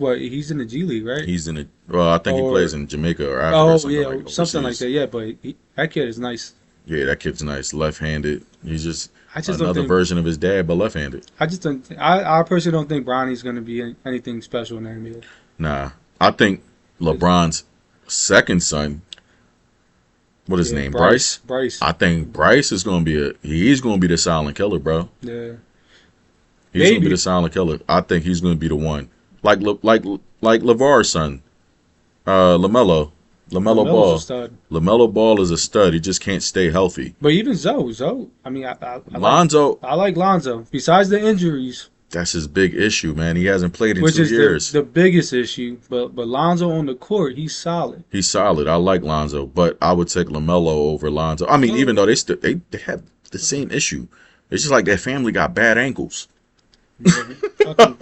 in the G League, right? He's in it. Well, I think he Or- plays in Jamaica or Africa. Oh or something yeah, like something like overseas. that. Yeah, but that kid is nice. Yeah, that kid's nice. Left-handed. He's just I just don't another think. version of his dad, but left-handed. I just don't. I personally don't think Bronny's going to be anything special in the NBA. Nah, I think LeBron's second son. What is his Yeah, name? Bryce. Bryce. I think Bryce is going to be he's going to be the silent killer, bro. Yeah. He's going to Maybe. be the silent killer. I think he's going to be the one. Like LeVar's son, LaMelo LaMelo's Ball. a stud. LaMelo Ball is a stud. He just can't stay healthy. But even Zoe. I mean, Lonzo, I like Lonzo. Besides the injuries, that's his big issue, man. He hasn't played in which 2 is years. the biggest issue, but Lonzo on the court, he's solid. He's solid. I like Lonzo, but I would take LaMelo over Lonzo. I mean, even though they have the same issue, it's just like that family got bad ankles. Fucking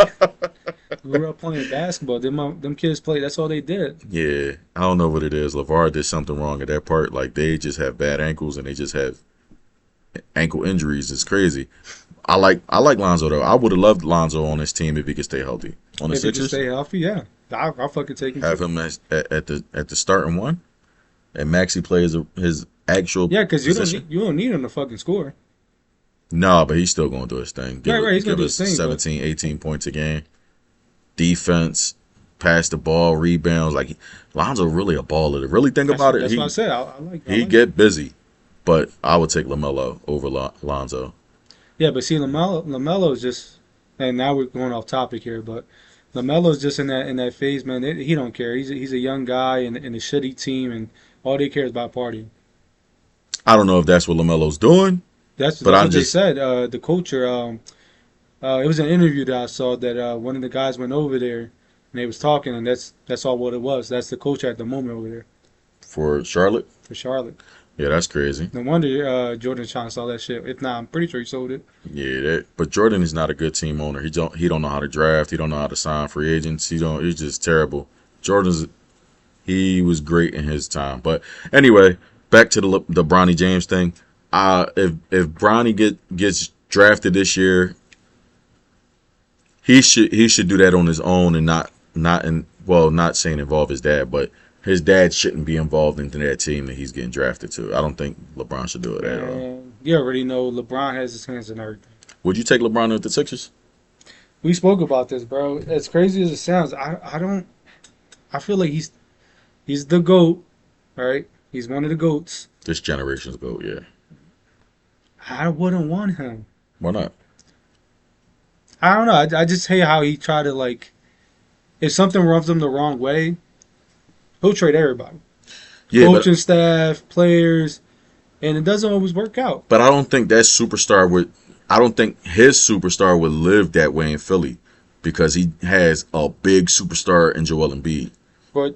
grew up playing basketball. Them kids played. That's all they did. Yeah, I don't know what it is. LeVar did something wrong at that part. Like they just have bad ankles and they just have ankle injuries. It's crazy. I like Lonzo though. I would have loved Lonzo on his team if he could stay healthy. On the If he can Sixers, stay healthy, yeah, I'll fucking take him. have him at the starting one, and Maxey plays his actual Yeah, because position. you don't need him to fucking score. No, but he's still going to do his thing. Right, he's gonna do us his thing, 17, 18 points a game. Defense, pass the ball, rebounds. Like, Lonzo really a baller. To really think about it, That's what I said. I like. he get busy. But I would take LaMelo over Lonzo. Yeah, but see, LaMelo is just, and now we're going off topic here, but LaMelo's just in that phase, man. He don't care. He's a young guy in a shitty team, and all they care is about partying. I don't know if that's what LaMelo's doing. That's But what I'm they just- said. The culture. It was an interview that I saw that one of the guys went over there and they was talking, and that's all what it was. That's the culture at the moment over there For Charlotte? for Charlotte. Yeah, that's crazy. No wonder Jordan's trying to sell that shit. If not, I'm pretty sure he sold it. Yeah, but Jordan is not a good team owner. He don't know how to draft. He don't know how to sign free agents. He's just terrible. He was great in his time. But anyway, back to the Bronny James thing. If Bronny gets drafted this year, he should do that on his own and not saying involve his dad, but his dad shouldn't be involved into that team that he's getting drafted to. I don't think LeBron should do it at all. And you already know LeBron has his hands in everything. Would you take LeBron with the Sixers? We spoke about this, bro. As crazy as it sounds, I feel like he's the GOAT, right? He's one of the GOATs. This generation's GOAT, yeah. I wouldn't want him. Why not? I don't know. I just hate how he tried to, like, if something rubs him the wrong way, He'll trade everybody, Yeah, coaching staff, players, and it doesn't always work out. but I don't think that superstar would. I don't think his superstar would live that way in Philly because he has a big superstar in Joel Embiid. But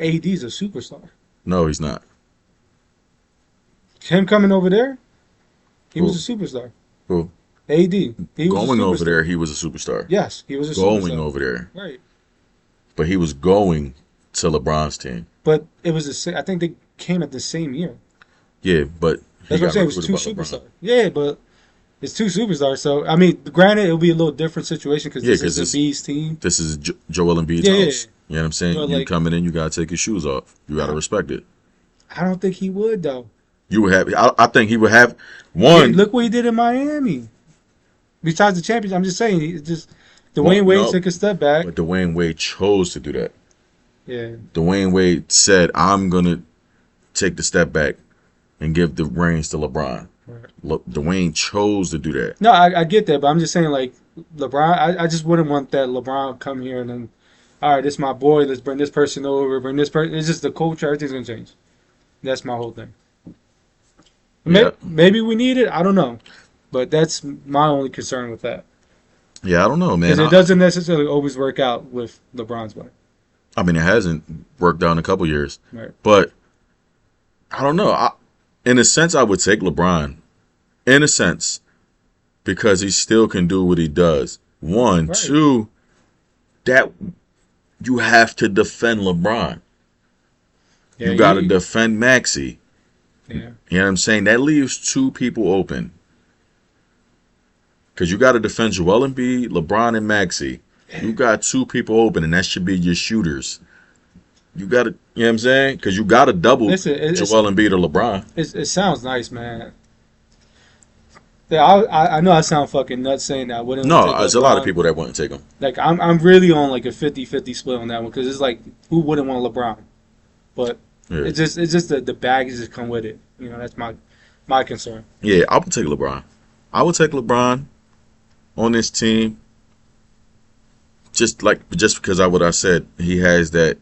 AD's a superstar. No, he's not. Him coming over there, he Who? was a superstar. Who? AD. He was Going a over superstar. there, he was a superstar. Yes, he was a Going superstar. over there, Right. but he was going to LeBron's team. But it was I think they came at the same year. Yeah, but That's what I'm saying. It was two recruited by LeBron. superstars. Yeah, but it's two superstars. So I mean, granted, it'll be a little different situation because Yeah, this 'cause is the Bees team. This is Joel Embiid's Yeah, yeah, house. You know what I'm saying? But, You like- coming in, you gotta take your shoes off. You gotta respect it. I don't think he would though. You would have. I think he would have one. Look what he did in Miami. Besides the championship, I'm just saying, he just Dwayne Well, Wade no. took a step back. But Dwayne Wade chose to do that. Yeah, Dwayne Wade said, "I'm gonna take the step back and give the reins to LeBron." Right. Look, Dwayne chose to do that. no, I get that, but I'm just saying, like LeBron, I just wouldn't want that LeBron come here and then, all right, this is my boy. Let's bring this person over. Bring this person. It's just the culture. Everything's gonna change. That's my whole thing. Yeah. Maybe we need it. I don't know, but that's my only concern with that Yeah, I don't know, man. because it doesn't necessarily always work out with LeBron's way. I mean, it hasn't worked out in a couple years, Right. but I don't know. In a sense, I would take LeBron. In a sense, because he still can do what he does. One, Right. two, that you have to defend LeBron. Yeah, You got to defend Maxey. Yeah. You know what I'm saying? That leaves two people open. Because you got to defend Joel Embiid, LeBron, and Maxey. You got two people open, and that should be your shooters. You got to, you know what I'm saying? Because you got to double Listen, Joel Embiid or LeBron. It sounds nice, man. Yeah, I know I sound fucking nuts saying that. I wouldn't No, take there's a lot of LeBron. people that wouldn't take him. Like I'm really on like a 50-50 split on that one because it's like who wouldn't want LeBron, but Yeah, it's just the baggage that come with it. You know, that's my concern. yeah, I would take LeBron. I would take LeBron on this team. Just because what I said, he has that.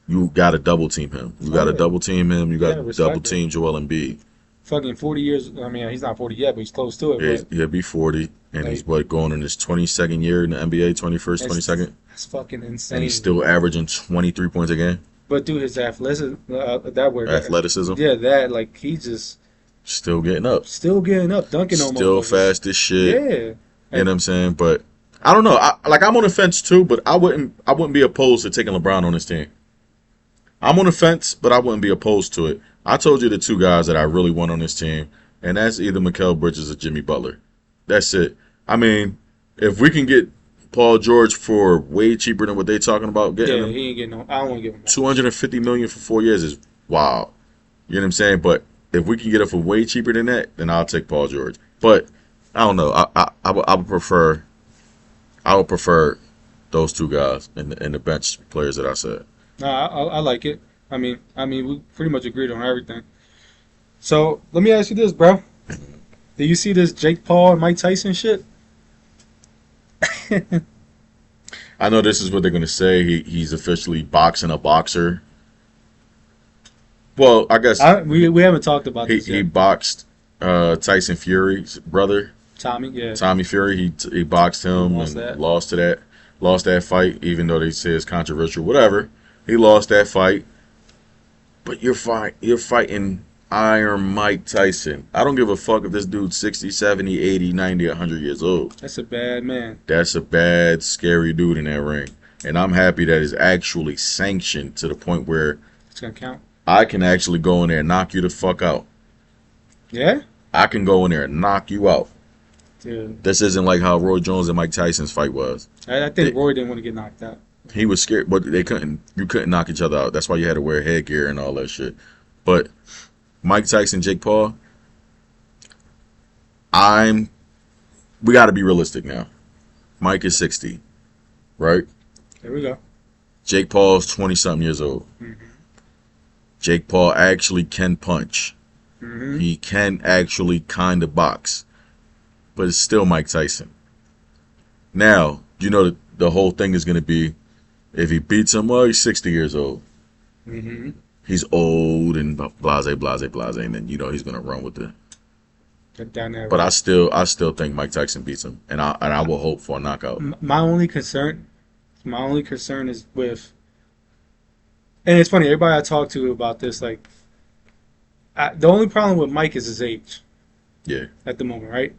You got to double team him. You got to Okay. double team him. You got gotta to respect double it. team Joel Embiid. Fucking 40 years. I mean, he's not 40 yet, but he's close to it. Yeah, But he'll be 40, and Like- he's going in his 22nd year in the NBA, 21st, That's- 22nd, that's fucking insane. and he's still averaging 23 points a game. But dude, his athleticism, that word, Athleticism, yeah, that like he just still getting up, still getting up, dunking on still motherfuckers. fast as shit. Yeah. You know what I'm saying? But I don't know. I'm on the fence too, but I wouldn't be opposed to taking LeBron on this team. I'm on the fence, but I wouldn't be opposed to it. I told you the two guys that I really want on this team, and that's either Mikal Bridges or Jimmy Butler. That's it. I mean, if we can get Paul George for way cheaper than what they talking about getting Yeah, him, he ain't getting no. I don't want to give him. that. $250 million for 4 years is wild. You know what I'm saying? But if we can get it for way cheaper than that, then I'll take Paul George. But I don't know. I would prefer those two guys and the bench players that I said. Nah, I like it. I mean, we pretty much agreed on everything. So let me ask you this, bro. Do you see this Jake Paul and Mike Tyson shit? I know this is what they're gonna say. He's officially boxing a boxer. Well, I guess We haven't talked about this he yet. boxed Tyson Fury's brother, Tommy, yeah. Tommy Fury. He boxed him Lost and that. lost that fight, even though they say it's controversial. Whatever. He lost that fight. But you're fighting Iron Mike Tyson. I don't give a fuck if this dude's 60, 70, 80, 90, 100 years old. That's a bad man. That's a bad, scary dude in that ring. And I'm happy that it's actually sanctioned to the point where It's gonna count. I can actually go in there and knock you the fuck out. Yeah, I can go in there and knock you out. dude. This isn't like how Roy Jones and Mike Tyson's fight was. I think Roy didn't want to get knocked out. He was scared, but you couldn't knock each other out. That's why you had to wear headgear and all that shit. But Mike Tyson, Jake Paul, we got to be realistic now. Mike is 60, right? There we go. Jake Paul's 20-something years old. Mhm. Jake Paul actually can punch. Hmm. He can actually kind of box. But it's still Mike Tyson. Now, the whole thing is going to be, if he beats him, well, he's 60 years old. Mm-hmm. He's old and blase, and then he's gonna run with it. Down there. But I still think Mike Tyson beats him, and I will hope for a knockout. My only concern is with, and it's funny. Everybody I talk to about this, like, the only problem with Mike is his age. Yeah. At the moment, right?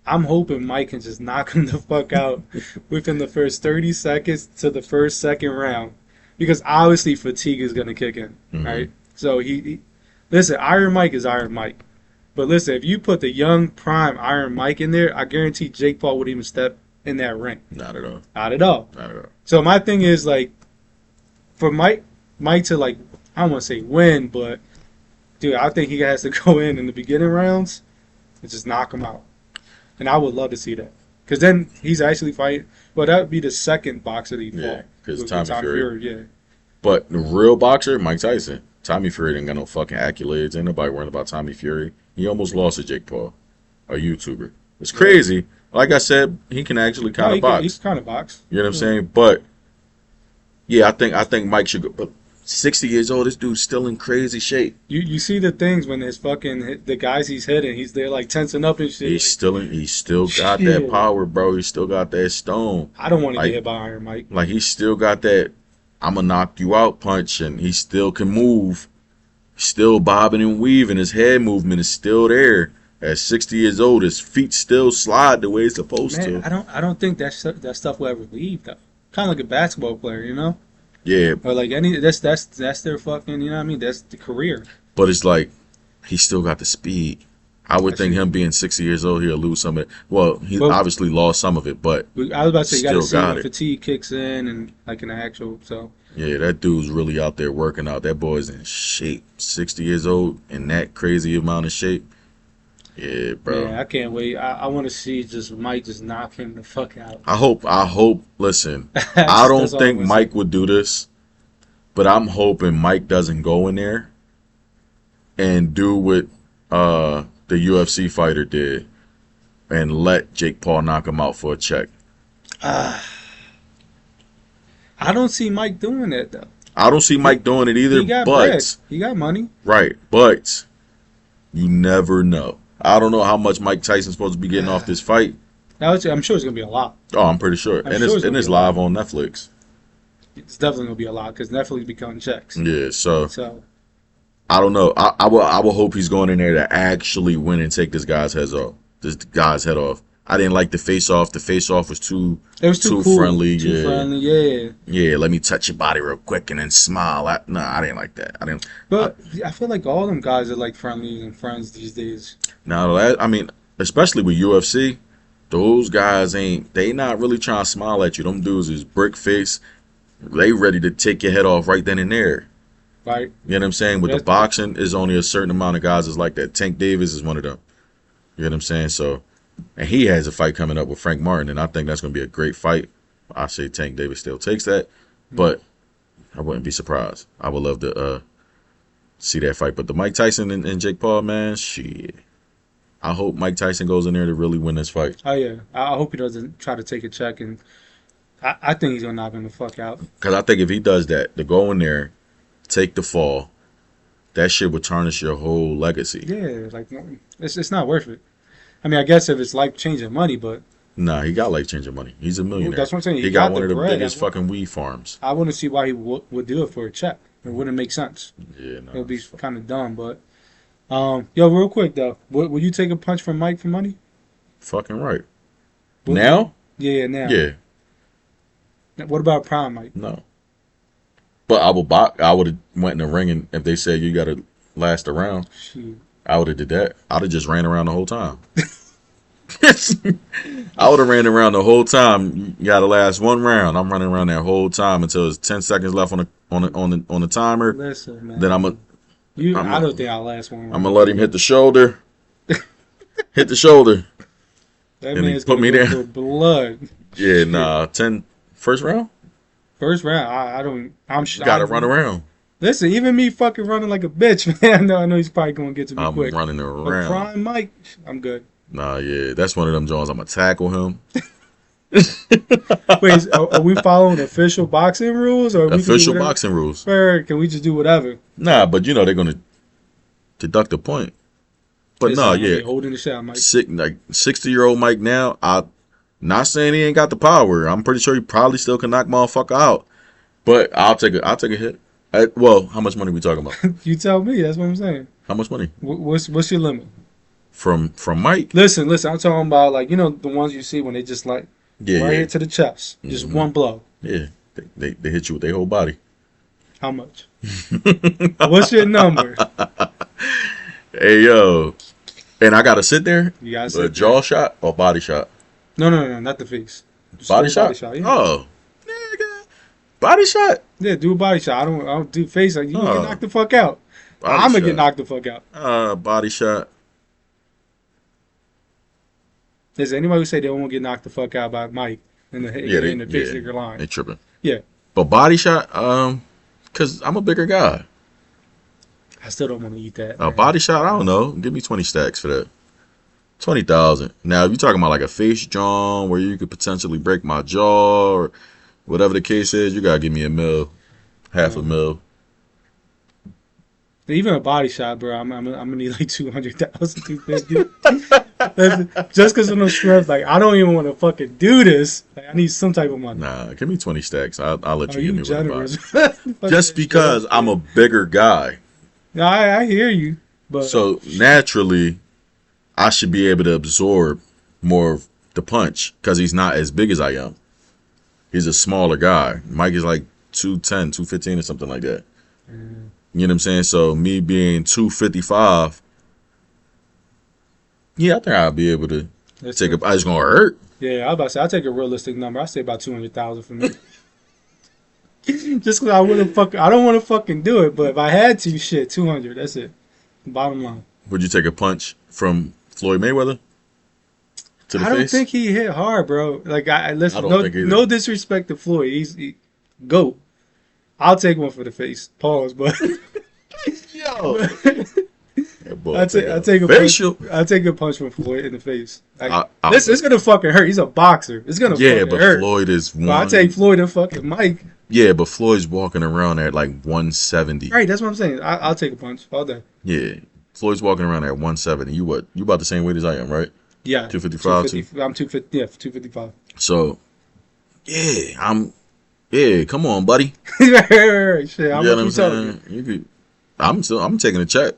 I'm hoping Mike can just knock him the fuck out within the first 30 seconds to the first second round, because obviously fatigue is gonna kick in, right? So he listen. Iron Mike is Iron Mike. But listen, if you put the young prime Iron Mike in there, I guarantee Jake Paul wouldn't even step in that ring. Not at all. Not at all. Not at all. So my thing is, like, for Mike to, like, I don't want to say win, but dude, I think he has to go in the beginning rounds and just knock him out. And I would love to see that, because then he's actually fighting. Well, that would be the second boxer that he fought. Yeah, because with Tommy Fury. Yeah. But the real boxer, Mike Tyson. Tommy Fury didn't got no fucking accolades. Ain't nobody worrying about Tommy Fury. He almost lost to Jake Paul, a YouTuber. It's crazy. Like I said, he can actually kind of box. He's kind of box. You know what I'm saying? But yeah, I think Mike should go. But 60 years old, this dude's still in crazy shape. You see the things when his fucking the guys he's hitting, he's there like tensing up and shit. He's still got that power, bro. He still got that stone. I don't want to Like- get hit by Iron Mike. Like he still got that I'm gonna knock you out punch, and he still can move. Still bobbing and weaving. His head movement is still there. At 60 years old, his feet still slide the way it's supposed Man, to. I don't think that stuff will ever leave though. Kind of like a basketball player, you know, Yeah, or like any that's their fucking, you know what I mean? That's the career. but it's like he still got the speed. I would think him being 60 years old, he'll lose some of it. Well, he Well- obviously lost some of it, but I was about to say you got to Still see got when it. fatigue kicks in and like in the actual. So yeah, that dude's really out there working out. That boy's in shape. 60 years old in that crazy amount of shape. Yeah, bro. yeah, I can't wait. I want to see just Mike just knock him the fuck out. I hope, listen, I That's don't all think I'm Mike would do this, but I'm hoping Mike doesn't go in there and do what the UFC fighter did and let Jake Paul knock him out for a check. I don't see Mike doing that though. I don't see Mike doing it either, He got but bread. He got money. right, but you never know. I don't know how much Mike Tyson's supposed to be getting off this fight. I'm sure it's gonna be a lot. Oh, I'm pretty sure. I'm And sure it's it's gonna and it's be a lot. live on Netflix. It's definitely gonna be a lot because Netflix be cutting checks. Yeah, so So I don't know. I will hope he's going in there to actually win and take this guy's head off. I didn't like the face off. The face off was too it was too Too cool. friendly, Too yeah. friendly, yeah. yeah. Let me touch your body real quick and then smile. I didn't like that. I didn't. But I feel like all them guys are like friendly and friends these days. Now that I mean, especially with UFC, those guys they not really trying to smile at you. Them dudes is brick face. They ready to take your head off right then and there. Right? You know what I'm saying? With the That's- boxing, is only a certain amount of guys is like that. Tank Davis is one of them. You know what I'm saying? So, and he has a fight coming up with Frank Martin, and I think that's going to be a great fight. I say Tank Davis still takes that, but I wouldn't be surprised. I would love to see that fight. But the Mike Tyson and Jake Paul, man, shit. I hope Mike Tyson goes in there to really win this fight. Oh yeah. I hope he doesn't try to take a check, and I think he's gonna knock him the fuck out. Because I think if he does that, to go in there, take the fall, that shit would tarnish your whole legacy. Yeah, like it's not worth it. I mean, I guess if it's life changing money, but Nah, he got life changing money. He's a millionaire. that's what I'm saying. He He got got one the of the bread. biggest fucking weed farms. I wouldn't see why he would do it for a check. It wouldn't make sense. Yeah, no. It would be kind of dumb. But yo, real quick though, would you take a punch from Mike for money? Fucking right. Would- Now? Yeah, now. Yeah, What about Prime Mike? no. But I would have went in the ring, and if they said you got to last a round, Shoot. I would have did that. I'd have just ran around the whole time. I would have ran around the whole time. You got to last one round. I'm running around that whole time until there's 10 seconds left on the timer. Listen, man. Then I'm I don't think I'll last one. gonna let him hit the shoulder. Hit the shoulder. That and he man's put gonna me go there. for blood. Yeah, nah. 10 first round. First round, I don't. I'm sure. Got to run around. Listen, even me fucking running like a bitch, man. I know he's probably gonna get to me I'm quick. running But around. Prime Mike, I'm good. Nah, yeah, that's one of them Jones. I'm gonna tackle him. Wait, are we following official boxing rules or Official boxing rules. Or can we just do whatever? Nah, but you know they're gonna deduct a point. But no, yeah, holding the shot, Mike. 60-year-old Mike now. I'm not saying he ain't got the power. I'm pretty sure he probably still can knock motherfucker out. But I'll take a hit. Well, how much money we talking about? You tell me. That's what I'm saying. How much money? What's your limit? From Mike? Listen. I'm talking about like the ones you see when they just like here to the chest, just one blow. Yeah, they hit you with their whole body. How much? What's your number? Hey yo, and I gotta sit there. You gotta sit a jaw shot or body shot? No, not the face. Just Body do a shot? yeah. Oh, nigga, body shot. Yeah, do a body shot. I don't do face. Like you Oh. get knocked the fuck out. Body I'm gonna shot. get knocked the fuck out. Body shot. Is there anybody who say they won't get knocked the fuck out by Mike in the face nigger line? They tripping. Yeah. But body shot, cause I'm a bigger guy. I still don't want to eat that. A man. body shot, I don't know. Give me 20 stacks for that. 20,000. Now, if you're talking about like a face jaw where you could potentially break my jaw or whatever the case is, you gotta give me $1 million, half a mil. Even a body shot, bro. I'm gonna need like 200,000, 250. Just because of no stress, like I don't even want to fucking do this. Like I need some type of money. Nah, give me 20 stacks. I'll let Are you you give me what generous? just because I'm a bigger guy. No, I hear you, but So naturally, I should be able to absorb more of the punch because he's not as big as I am. He's a smaller guy. Mike is like 210, 215 or something like that. You know what I'm saying? So me being 255, yeah, I think I'll be able to take a. It's gonna hurt. Yeah, I was about to say I'll take a realistic number. I say about 200,000 for me. Just because I don't want to fucking do it, but if I had to, shit, 200. That's it. Bottom line. Would you take a punch from Floyd Mayweather to the I don't face? think he hit hard, bro. Like I listen, I don't think either. no disrespect to Floyd. He's GOAT. I'll take one for the face. Pause, but Yo, I take a facial. punch. I take a punch from Floyd in the face. Like, I- it's gonna fucking hurt. He's a boxer. It's gonna Yeah, fucking but hurt. Floyd is one. But I take Floyd and fucking Mike. Yeah, but Floyd's walking around at like 170. Right, that's what I'm saying. I'll take a punch all day. Yeah, Floyd's walking around at 170. You what? You about the same weight as I am, right? Yeah, 255 250, I'm 250. Yeah, 255. So, yeah, come on, buddy. Shit, how You much know what you I'm telling me? saying? You could. I'm taking a check.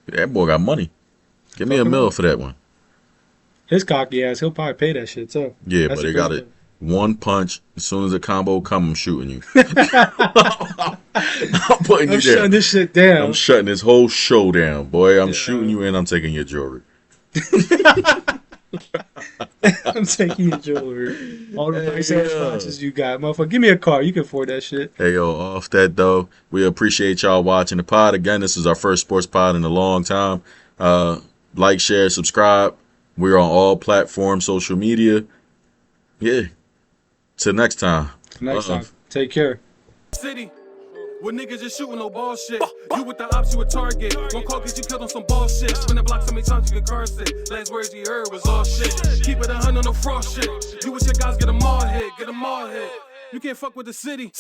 That boy got money. Give me $1 million for that one. His cocky ass, he'll probably pay that shit too. Yeah, That's but they the got crazy it. One punch. As soon as the combo come, I'm shooting you. I'm putting I'm you shutting down. this shit down. I'm shutting this whole show down, boy. I'm shooting you and I'm taking your jewelry. I'm taking your jewelry. All the nice ass yeah. watches you got. Motherfucker, give me a car. You can afford that shit. Hey, yo, off that, though, we appreciate y'all watching the pod. Again, this is our first sports pod in a long time. Like, share, subscribe. We're on all platforms, social media. Yeah. Till next time. Next time. Take care. City. Where niggas just shooting no bullshit. You with the ops, you a target. One call cause you killed on some bullshit. Spin the block so many times you can curse it. Last words you heard was all shit. Keep it 100 on no frost shit. You with your guys, get them all hit. You can't fuck with the city.